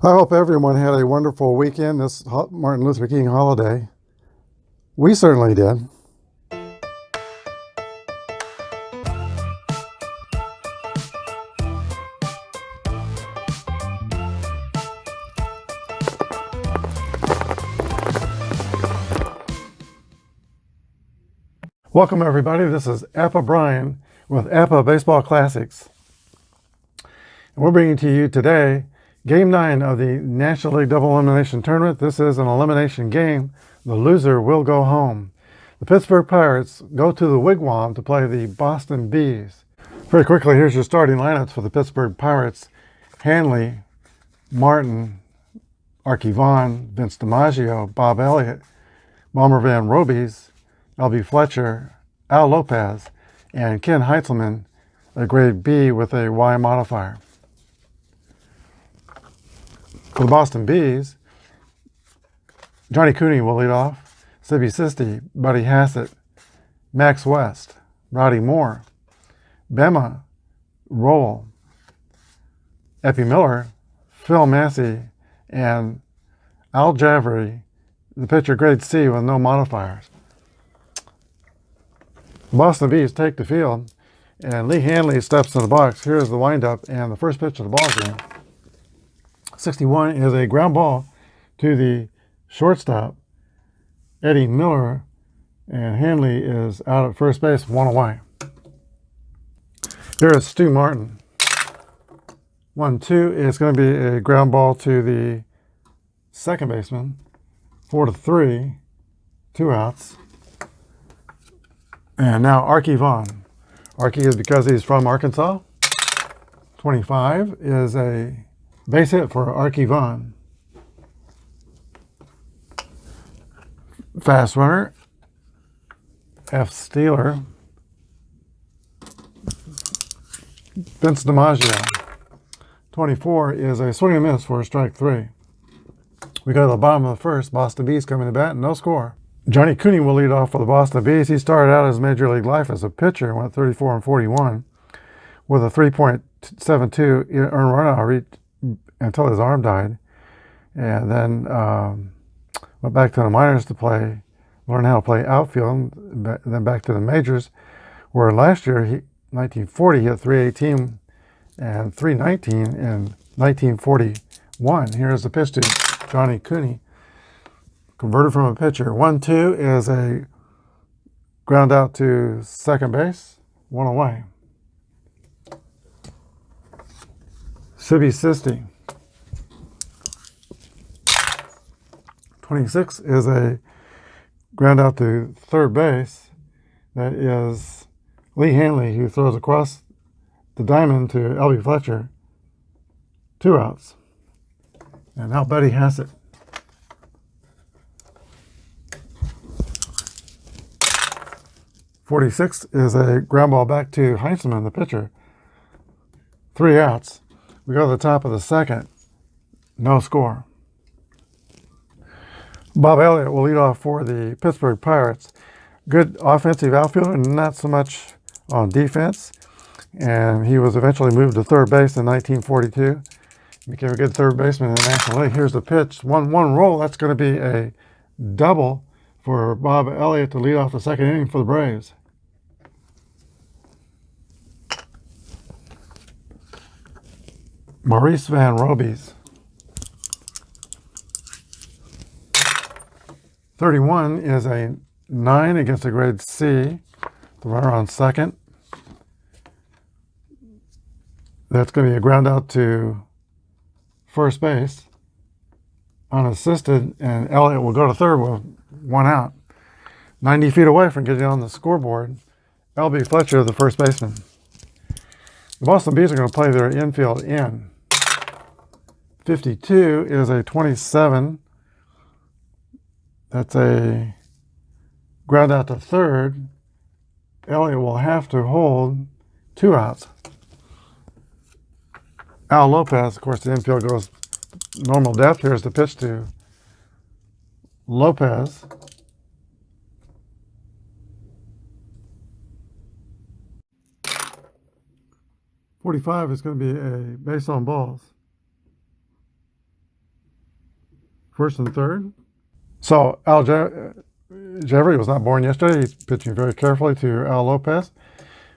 I hope everyone had a wonderful weekend this Martin Luther King holiday. We certainly did. Welcome everybody, this is Apba Brian with Apba Baseball Classics. And we're bringing to you today Game 9 of the National League Double Elimination Tournament. This is an elimination game. The loser will go home. The Pittsburgh Pirates go to the Wigwam to play the Boston Bees. Very quickly, here's your starting lineups for the Pittsburgh Pirates. Hanley, Martin, Archie Vaughn, Vince DiMaggio, Bob Elliott, Bomber Van Robies, L.B. Fletcher, Al Lopez, and Ken Heitzelman, a grade B with a Y modifier. For the Boston Bees, Johnny Cooney will lead off, Sibby Sisti, Buddy Hassett, Max West, Roddy Moore, Bema, Rowell, Epi Miller, Phil Massey, and Al Javery, the pitcher grade C with no modifiers. The Boston Bees take the field, and Lee Hanley steps in the box. Here's the windup and the first pitch of the ball game. 61 is a ground ball to the shortstop, Eddie Miller, and Hanley is out at first base, one away. Here is Stu Martin. 1-2 is going to be a ground ball to the second baseman, 4-3, 2 outs. And now Archie Vaughn. Archie is because he's from Arkansas. 25 is a base hit for Archie Vaughn. Fast runner, F. Steeler, Vince DiMaggio. 24 is a swing and miss for strike 3. We go to the bottom of the first. Boston Bees coming to bat, no score. Johnny Cooney will lead off for the Boston Bees. He started out his major league life as a pitcher, went 34 and 41 with a 3.72 earned run out rate until his arm died, and then went back to the minors to learn how to play outfield, then back to the majors, where last year, 1940, he hit 318 and 319 in 1941. Here's the pitch to Johnny Cooney. Converted from a pitcher. 1-2 is a ground out to second base, one away. Sibby Sisti. 26 is a ground out to third base. That is Lee Hanley, who throws across the diamond to L.B. Fletcher. 2 outs. And now Buddy Hassett. 46 is a ground ball back to Heitzelman, the pitcher. 3 outs. We go to the top of the second. No score. Bob Elliott will lead off for the Pittsburgh Pirates. Good offensive outfielder, not so much on defense. And he was eventually moved to third base in 1942. Became a good third baseman in the National League. Here's the pitch. One roll. That's going to be a double for Bob Elliott to lead off the second inning for the Braves. Maurice Van Robies. 31 is a 9 against a grade C. The runner on second. That's going to be a ground out to first base, unassisted, and Elliott will go to third with 1 out. 90 feet away from getting on the scoreboard, L.B. Fletcher, the first baseman. The Boston Bees are going to play their infield in. 52 is a 27. That's a ground out to third. Elliott will have to hold 2 outs. Al Lopez, of course, the infield goes normal depth. Here's the pitch to Lopez. .45 is going to be a base on balls. first and third. So Jeffrey was not born yesterday. He's pitching very carefully to Al Lopez.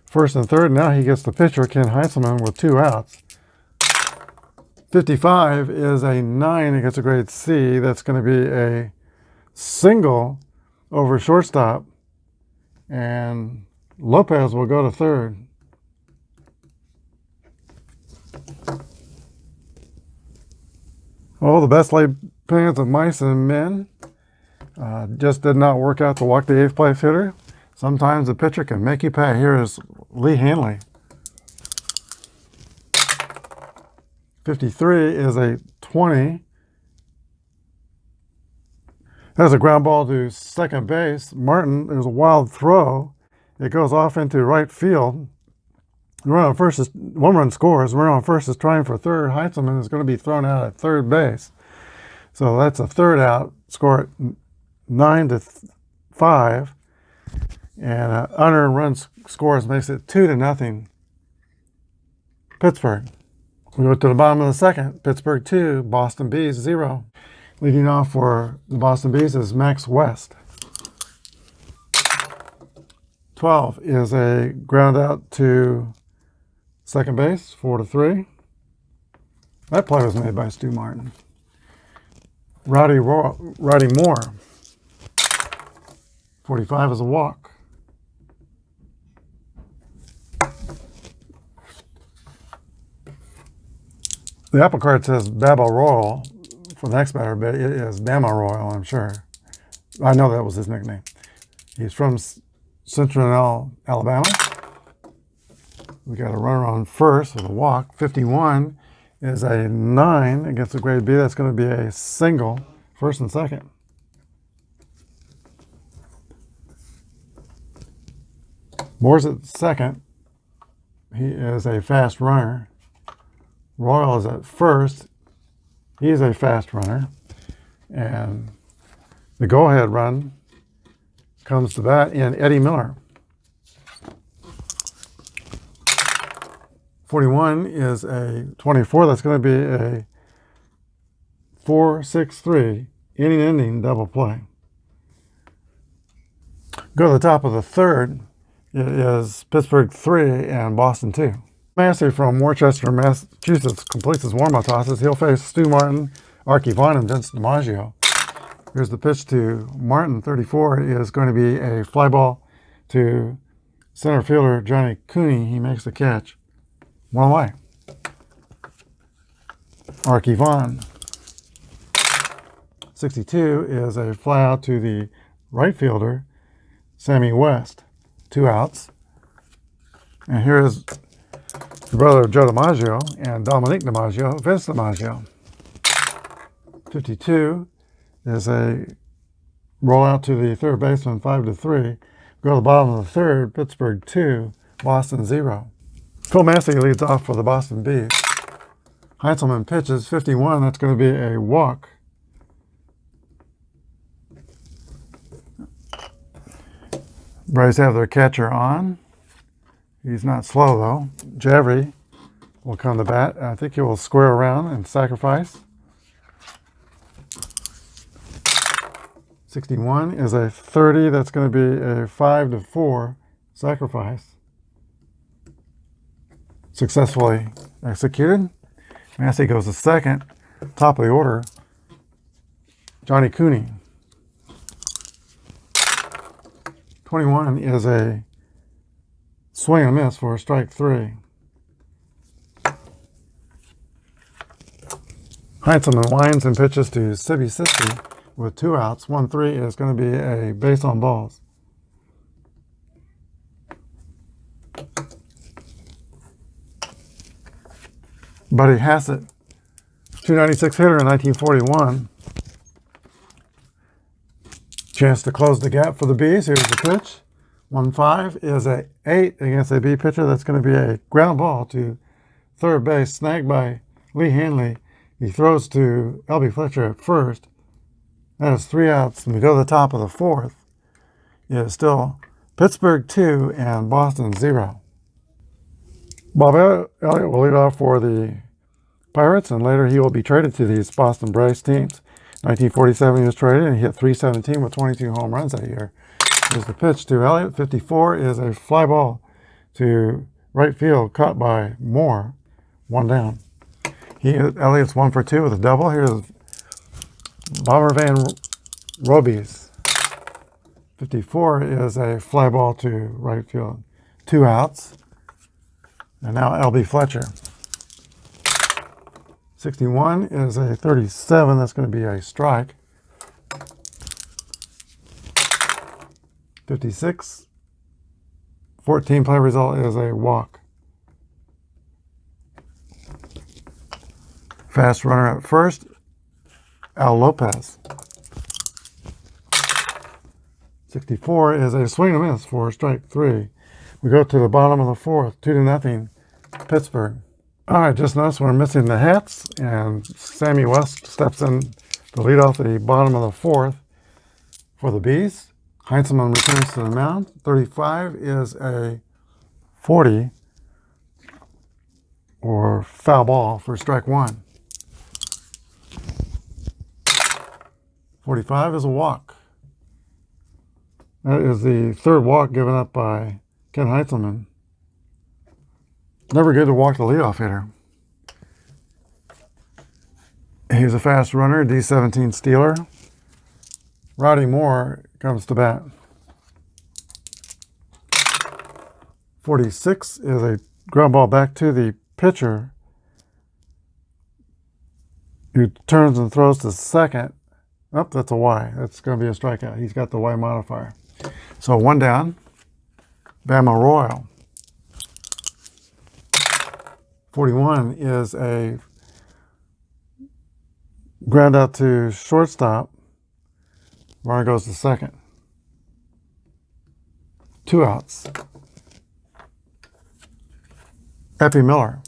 First and third. Now he gets the pitcher, Ken Heintzelman, with 2 outs. 55 is a 9. It gets a grade C. That's going to be a single over shortstop. And Lopez will go to third. Oh, the best laid plans of mice and men. Just did not work out to walk the 8th place hitter. Sometimes the pitcher can make you pay. Here is Lee Hanley. 53 is a 20. That's a ground ball to second base. Martin, there's a wild throw. It goes off into right field. Runner on first is 1 run scores. Runner on first is trying for third. Heintzelman is going to be thrown out at third base. So that's a third out. Score it 9-5. And unearned run scores makes it 2-0. Pittsburgh. We go to the bottom of the second. Pittsburgh 2, Boston Bees 0. Leading off for the Boston Bees is Max West. 12 is a ground out to second base, 4-3. That play was made by Stu Martin. Roddy Moore. 45 is a walk. The apple card says Baba Royal for the next batter, but it is Bama Royal, I'm sure. I know that was his nickname. He's from Central Alabama. We got a runner on first with a walk. 51 is a 9 against a grade B. That's going to be a single, first and second. Moore's at second. He is a fast runner. Royal is at first. He's a fast runner. And the go-ahead run comes to bat in Eddie Miller. 41 is a 24. That's going to be a 4-6-3 inning-ending double play. Go to the top of the third. It is Pittsburgh 3 and Boston 2. Massey from Worcester, Massachusetts completes his warm-up tosses. He'll face Stu Martin, Archie Vaughn, and Vince DiMaggio. Here's the pitch to Martin. 34 is going to be a fly ball to center fielder Johnny Cooney. He makes the catch. 1 away. Archie Vaughn. 62 is a fly out to the right fielder Sammy West. 2 outs. And here is the brother of Joe DiMaggio and Dominique DiMaggio, Vince DiMaggio. 52 is a rollout to the third baseman, 5-3. Go to the bottom of the third, Pittsburgh 2, Boston 0. Phil Massey leads off for the Boston Bees. Heintzelman pitches 51. That's going to be a walk. Braves have their catcher on. He's not slow, though. Javry will come to bat. I think he will square around and sacrifice. 61 is a 30. That's going to be a 5-4 sacrifice. Successfully executed. Massey goes to second. Top of the order, Johnny Cooney. 21 is a swing and a miss for strike 3. Heintzelman winds and pitches to Sibby Sisti with 2 outs. 1-3 is going to be a base on balls. Buddy Hassett, 296 hitter in 1941. Chance to close the gap for the Bees. Here's the pitch. 1-5 is a 8 against a B pitcher. That's going to be a ground ball to third base, snagged by Lee Hanley. He throws to L.B. Fletcher at first. That is 3 outs. And we go to the top of the fourth. It is still Pittsburgh 2 and Boston 0. Bob Elliott will lead off for the Pirates, and later he will be traded to these Boston Braves teams. 1947 he was traded and he hit .317 with 22 home runs that year. Here's the pitch to Elliott. 54 is a fly ball to right field, caught by Moore. 1 down. Elliott's 1 for 2 with a double. Here's Bomber Van Robies. 54 is a fly ball to right field. 2 outs. And now L.B. Fletcher. 61 is a 37. That's going to be a strike. 56. 14 play result is a walk. Fast runner at first, Al Lopez. 64 is a swing and a miss for strike 3. We go to the bottom of the 4th, 2-0, Pittsburgh. All right, just noticed we're missing the hats, and Sammy West steps in to lead off the bottom of the 4th for the Bees. Heinzelman returns to the mound. 35 is a 40 or foul ball for strike 1. 45 is a walk. That is the 3rd walk given up by Ken Heinzelman. Never good to walk the leadoff hitter. He's a fast runner, D17 stealer. Roddy Moore comes to bat. 46 is a ground ball back to the pitcher, who turns and throws to second. Oh, that's a Y. That's going to be a strikeout. He's got the Y modifier. So 1 down. Bama Royal. 41 is a ground out to shortstop. Runner goes to second. 2 outs. Epi Miller.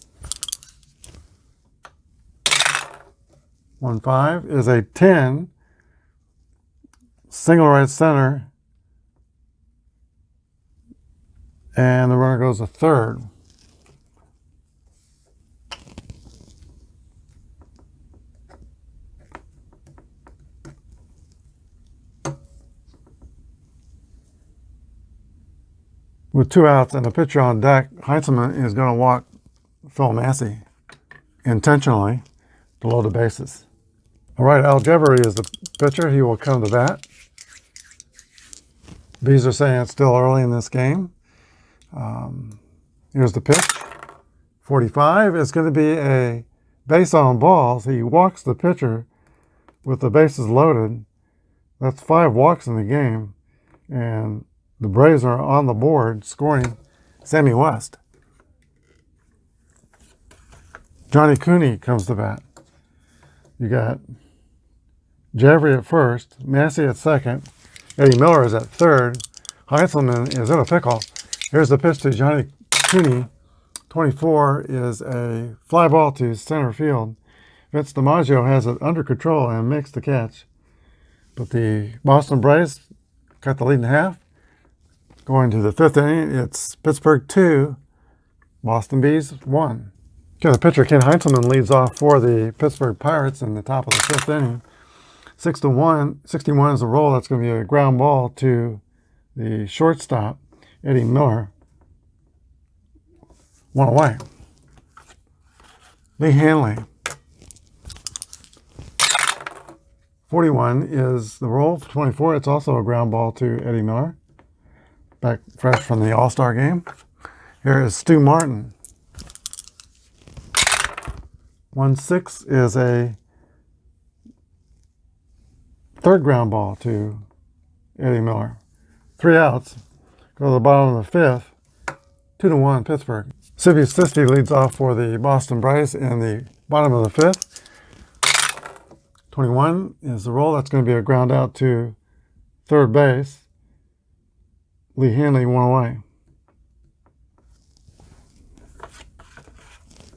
1-5 is a 10. Single right center. And the runner goes to third. With 2 outs and a pitcher on deck, Heinzelman is going to walk Phil Massey intentionally to load the bases. All right, Al Jeffery is the pitcher. He will come to bat. Bees are saying it's still early in this game. Here's the pitch. 45 is going to be a base on balls. He walks the pitcher with the bases loaded. That's 5 walks in the game. And the Braves are on the board scoring Sammy West. Johnny Cooney comes to bat. You got Jeffrey at first, Massey at second, Eddie Miller is at third, Heinzelman is in a pickle. Here's the pitch to Johnny Cooney. 24 is a fly ball to center field. Vince DiMaggio has it under control and makes the catch. But the Boston Braves cut the lead in half. Going to the 5th inning, it's Pittsburgh 2, Boston Bees 1. Okay, the pitcher Ken Heinzelman leads off for the Pittsburgh Pirates in the top of the 5th inning. 6-1, 61 is a roll. That's going to be a ground ball to the shortstop, Eddie Miller. 1 away. Lee Hanley. 41 is the roll. 24, it's also a ground ball to Eddie Miller. Back fresh from the All-Star game. Here is Stu Martin. 1-6 is a 3rd ground ball to Eddie Miller. 3 outs. Go to the bottom of the 5th. 2-1 Pittsburgh. Sippy Sisti leads off for the Boston Braves in the bottom of the 5th. 21 is the roll. That's going to be a ground out to third base. Lee Hanley 1 away.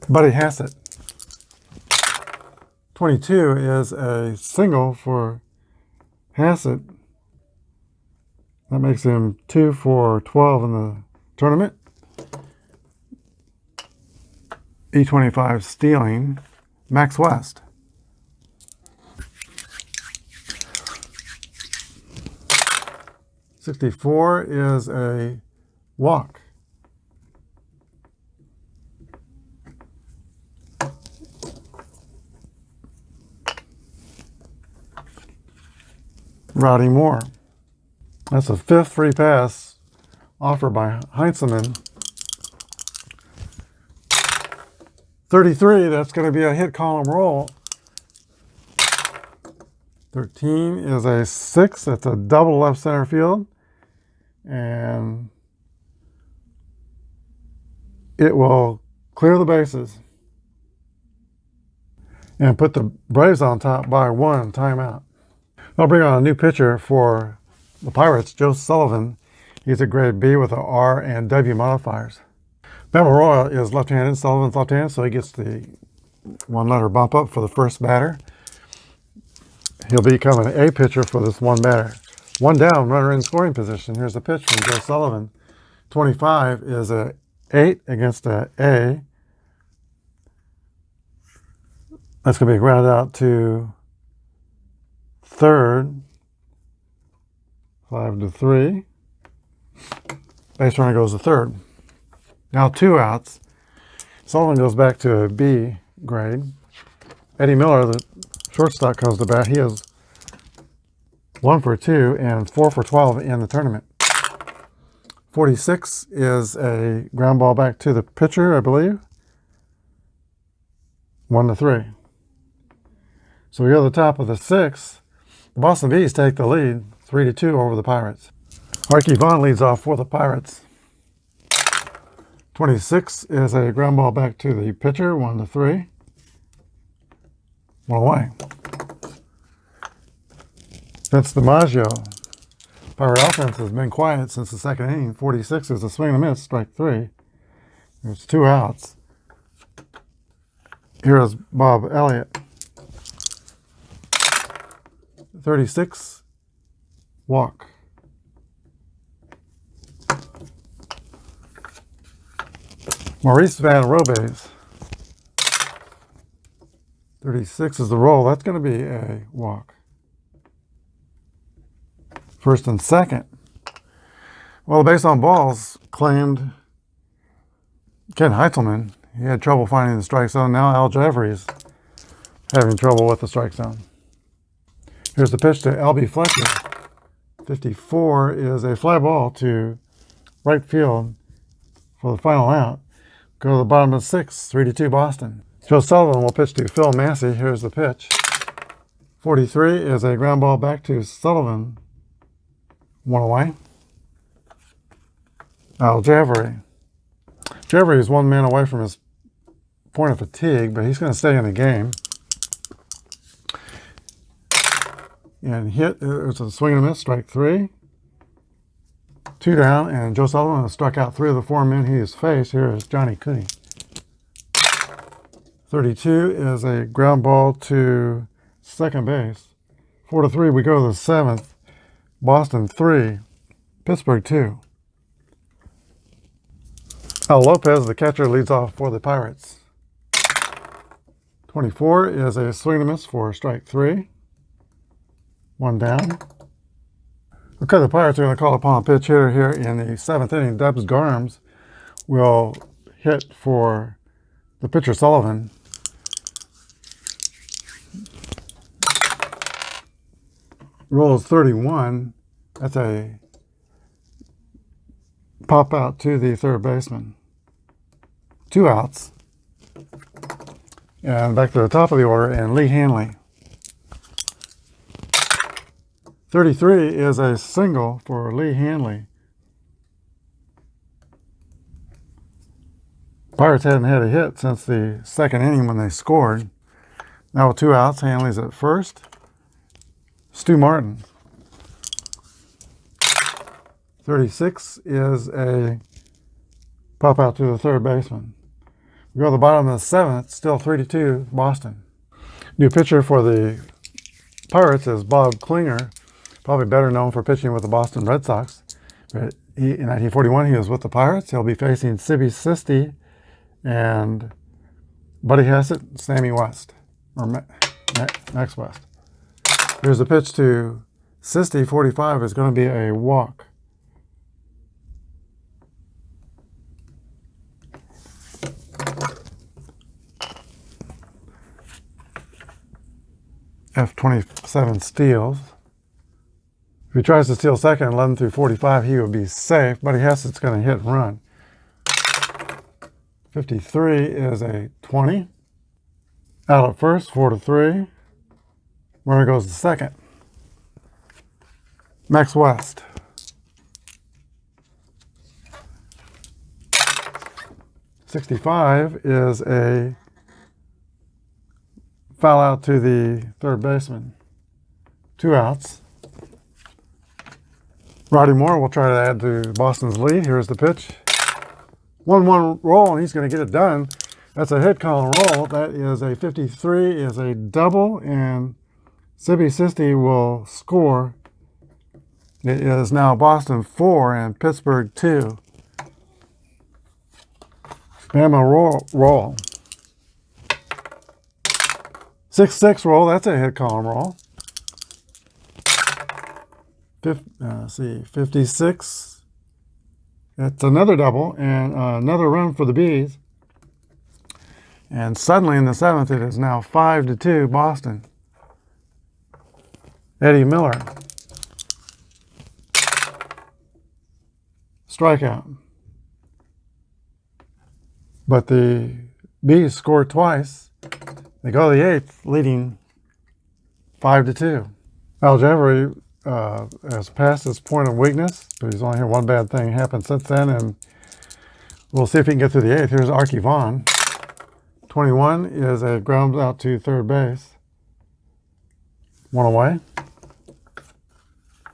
Buddy Hassett. 22 is a single for Hassett. That makes him 2 for 12 in the tournament. E25 stealing. Max West. 64 is a walk. Rowdy Moore. That's a 5th free pass offered by Heinzelman. 33, that's going to be a hit column roll. 13 is a 6. That's a double left center field. And it will clear the bases and put the Braves on top by 1 timeout. I'll bring on a new pitcher for the Pirates, Joe Sullivan. He's a grade B with the R and W modifiers. Bamaroa is left-handed, Sullivan's left-handed, so he gets the 1-letter bump up for the first batter. He'll become an A pitcher for this 1 batter. 1 down, runner in scoring position. Here's the pitch from Joe Sullivan. 25 is a 8 against a A. That's going to be grounded out to third. 5-3. Base runner goes to third. Now 2 outs. Sullivan goes back to a B grade. Eddie Miller, the shortstop, comes to bat. He is 1 for 2 and 4 for 12 in the tournament. 46 is a ground ball back to the pitcher, I believe. 1-3. So we go to the top of the 6th. The Boston Bees take the lead, 3-2 over the Pirates. Archie Vaughn leads off for the Pirates. 26 is a ground ball back to the pitcher, 1-3. 1 away. Vince DiMaggio. Pirate offense has been quiet since the 2nd inning. 46 is a swing and a miss, strike 3. There's 2 outs. Here is Bob Elliott. 36, walk. Maurice Van Robes. 36 is the roll. That's going to be a walk. 1st and 2nd. Well, the base on balls claimed Ken Heitzelman. He had trouble finding the strike zone. Now Al Jeffrey's having trouble with the strike zone. Here's the pitch to L.B. Fletcher. 54 is a fly ball to right field for the final out. Go to the bottom of the 6th, 3-2 Boston. Joe Sullivan will pitch to Phil Massey. Here's the pitch. 43 is a ground ball back to Sullivan. 1 away. Al Jeffrey. Jeffrey is 1 man away from his point of fatigue, but he's going to stay in the game. And hit, it's a swing and a miss, strike 3. 2 down, and Joe Sullivan has struck out 3 of the 4 men he has faced. Here is Johnny Cooney. 32 is a ground ball to second base. 4-3, we go to the 7th. Boston 3, Pittsburgh 2. Al Lopez, the catcher, leads off for the Pirates. 24 is a swing and a miss for strike 3. 1 down. Okay, the Pirates are going to call upon a pitch hitter here in the 7th inning. Dubs Garms will hit for the pitcher Sullivan. Roll is 31. That's a pop out to the third baseman. 2 outs. And back to the top of the order, and Lee Hanley. 33 is a single for Lee Hanley. Pirates hadn't had a hit since the 2nd inning when they scored. Now with 2 outs, Hanley's at first. Stu Martin. 36 is a pop out to the third baseman. We go to the bottom of the 7th, still 3-2 Boston. New pitcher for the Pirates is Bob Klinger, probably better known for pitching with the Boston Red Sox. But in 1941, he was with the Pirates. He'll be facing Sibby Sisti and Buddy Hassett, Sammy West, or Max West. Here's the pitch to Sisti. 45 is going to be a walk. F27 steals. If he tries to steal second, 11 through 45, he would be safe. Buddy Hassett's going to hit and run. 53 is a 20. Out at first, 4 to 3. Winner goes to second. Max West. $65 is a foul out to the third baseman. 2 outs. Roddy Moore will try to add to Boston's lead. Here's the pitch. 1-1 roll, and he's going to get it done. That's a hit column roll. That is a 53, is a double, and Sibby Sisti will score. It is now Boston 4 and Pittsburgh 2. Bama roll. 6-6 roll, that's a hit column roll. 56. That's another double and another run for the Bees. And suddenly in the 7th, it is now 5 to 2 Boston. Eddie Miller. Strikeout. But the Bees scored twice. They go to the 8th, leading 5 to 2. Al Javery has passed his point of weakness, but he's only had one bad thing happen since then, and we'll see if he can get through the 8th. Here's Archie Vaughn. 21 is a ground out to third base. 1 away.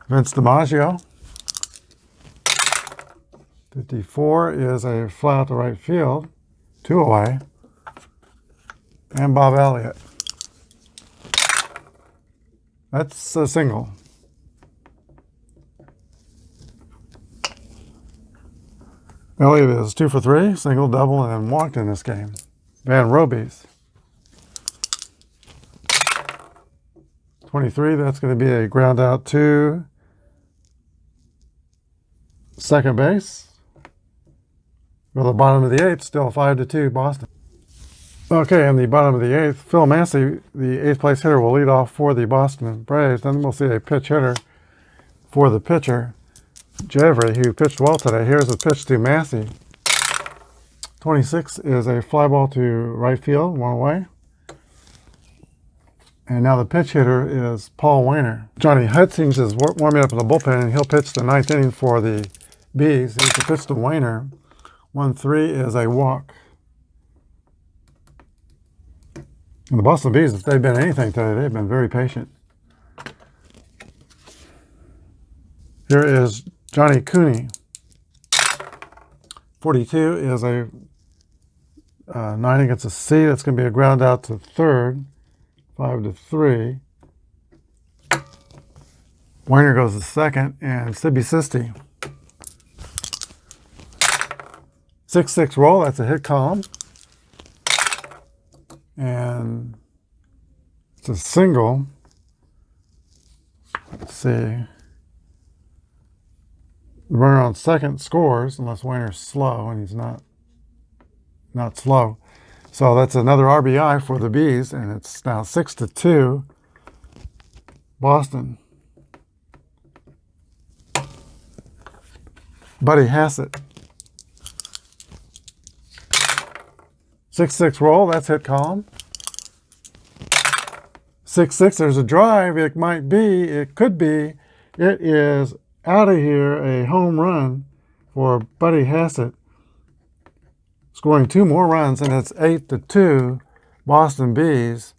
Vince DiMaggio. 54 is a fly out to right field. 2 away. And Bob Elliott. That's a single. Elliott is 2 for 3, single, double, and walked in this game. Van Robies. 23, that's going to be a ground out to second base. Well, the bottom of the 8th, still 5 to 2 Boston. Okay, in the bottom of the 8th, Phil Massey, the 8th place hitter, will lead off for the Boston Braves. Then we'll see a pitch hitter for the pitcher, Javery, who pitched well today. Here's a pitch to Massey. 26 is a fly ball to right field, 1 away. And now the pitch hitter is Paul Wainer. Johnny Hutchings is warming up in the bullpen, and he'll pitch the 9th inning for the Bees. Here's the pitch to Wainer. 1-3 is a walk. And the Boston Bees, if they've been anything today, they've been very patient. Here is Johnny Cooney. 42 is a 9 against a C. That's going to be a ground out to third. 5 to 3. Wainer goes to second, and Sibby Sisti. 6-6 roll, that's a hit column. And it's a single. Let's see. The runner on second scores, unless Wainer's slow, and he's not slow. So that's another RBI for the Bees, and it's now 6 to 2 Boston. Buddy Hassett. 6-6 roll, that's hit column. 6-6, there's a drive. It might be, it could be, it is out of here, a home run for Buddy Hassett, scoring 2 more runs, and it's 8 to 2 Boston Bees.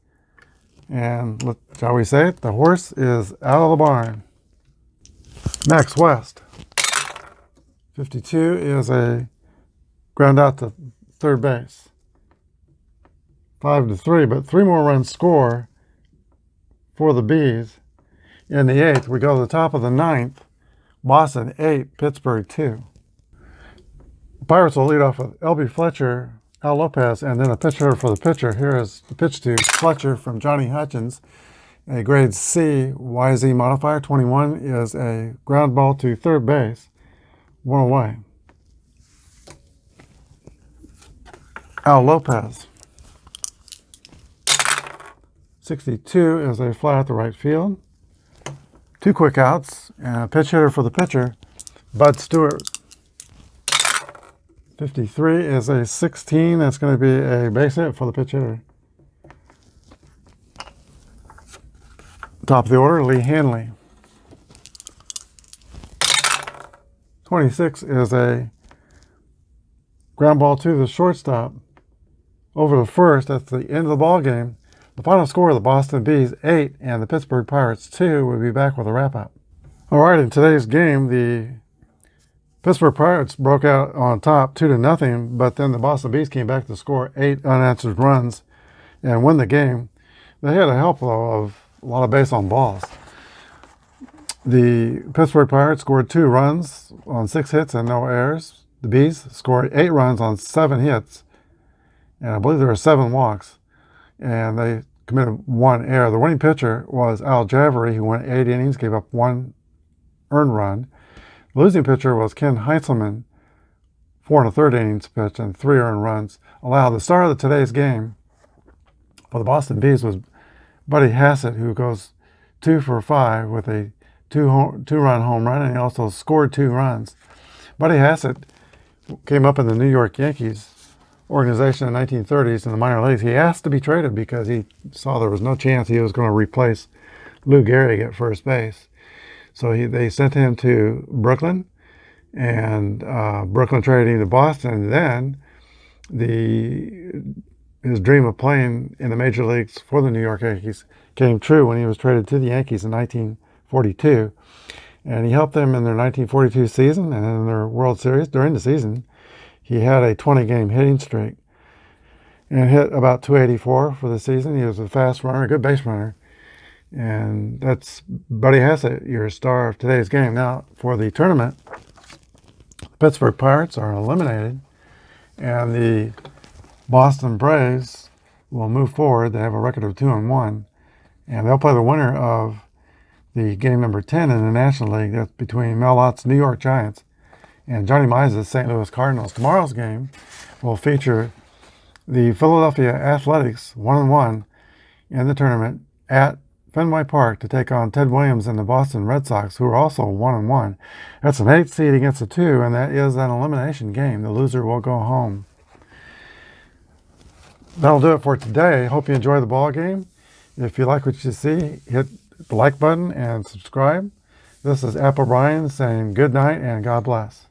And shall we say it? The horse is out of the barn. Max West. 52 is a ground out to third base. 5 to 3, but 3 more runs score for the Bees. In the 8th, we go to the top of the 9th. Boston 8, Pittsburgh 2. The Pirates will lead off with L.B. Fletcher, Al Lopez, and then a pitcher for the pitcher. Here is the pitch to Fletcher from Johnny Hutchins, a grade C YZ modifier. 21 is a ground ball to third base, 1 away. Al Lopez. 62 is a fly out the right field. 2 quick outs and a pitch hitter for the pitcher, Bud Stewart. 53 is a 16. That's going to be a base hit for the pitch hitter. Top of the order, Lee Hanley. 26 is a ground ball to the shortstop over the first. That's the end of the ball game. The final score, the Boston Bees 8 and the Pittsburgh Pirates 2. We'll be back with a wrap-up. All right, in today's game, the Pittsburgh Pirates broke out on top 2-0, but then the Boston Bees came back to score 8 unanswered runs and win the game. They had a help, though, of a lot of base on balls. The Pittsburgh Pirates scored 2 runs on 6 hits and no errors. The Bees scored 8 runs on 7 hits, and I believe there were 7 walks, and they committed 1 error. The winning pitcher was Al Javery, who went 8 innings, gave up 1 earned run. The losing pitcher was Ken Heintzelman, 4 1/3 innings pitched and 3 earned runs allowed. The star of today's game for the Boston Bees was Buddy Hassett, who goes 2 for 5 with a 2-run home run, and he also scored 2 runs. Buddy Hassett came up in the New York Yankees organization in the 1930s in the minor leagues. He asked to be traded because he saw there was no chance he was going to replace Lou Gehrig at first base. So they sent him to Brooklyn, and Brooklyn traded him to Boston. And then his dream of playing in the major leagues for the New York Yankees came true when he was traded to the Yankees in 1942. And he helped them in their 1942 season and in their World Series. During the season, he had a 20-game hitting streak and hit about 284 for the season. He was a fast runner, a good base runner. And that's Buddy Hassett, your star of today's game. Now, for the tournament, the Pittsburgh Pirates are eliminated, and the Boston Braves will move forward. They have a record of 2-1, and they'll play the winner of the game number 10 in the National League. That's between Mel Lott's New York Giants and Johnny Mize's St. Louis Cardinals. Tomorrow's game will feature the Philadelphia Athletics 1-1 in the tournament at Fenway Park to take on Ted Williams and the Boston Red Sox, who are also 1-1. That's an 8 seed against a 2, and that is an elimination game. The loser will go home. That'll do it for today. Hope you enjoy the ball game. If you like what you see, hit the like button and subscribe. This is Apba Ryan saying good night and God bless.